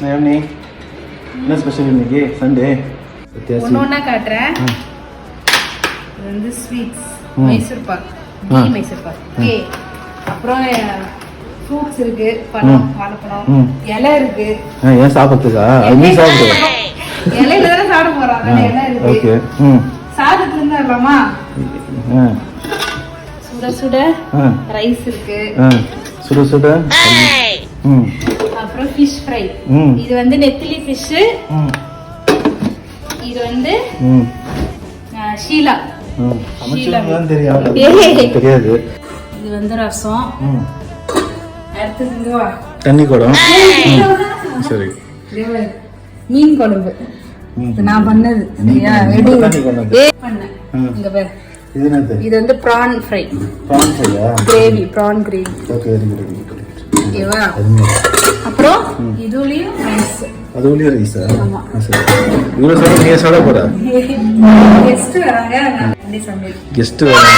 நயனி என்ன ஸ்பெஷல் இன்னைக்கு சண்டே? ஒண்ணா காட்டுறேன். இது வந்து ஸ்வீட்ஸ், மைசூர் பாக், மைசூர் பாக். ஓகே. அப்புறம் ஃப்ரூட்ஸ் இருக்கு, பழம், வாழைப்பழம், இலை இருக்கு. ஏன் சாப்பிடுறதுக்கா? நீ சாப்பிடு. இலையில தானே சாப்பிட போறோம். அதனால இலை இருக்கு. ஓகே. சாதத்துல இருந்து வரலாமா? சுட சுட ரைஸ் இருக்கு. சுட சுட அப்புறம் ஃபிஷ் ஃப்ரை. இது வந்து நெத்திலி ஃபிஷ். இது வந்து ஷீலா. தெரியாது. இது வந்து ரசம். அடுத்தது தண்ணி குடம். சரி. மீன் குழம்பு. நான் பண்ணது. சரியா? பண்ணேன். இங்க பாரு. இது வந்து பிரான் ஃப்ரை. பிரான் ஃப்ரையா? Gravy, prawn gravy. Okay, very good, very good. ஓகேவா? அப்புறம் இதுலயும் ரைஸ். அதுலயும் ரைஸா? ஆமா. சரி. இவ்வளவு சாப்பிட நீ சாப்பிட போற? கெஸ்ட் வராங்க. நான் சமையல். கெஸ்ட் வராங்க.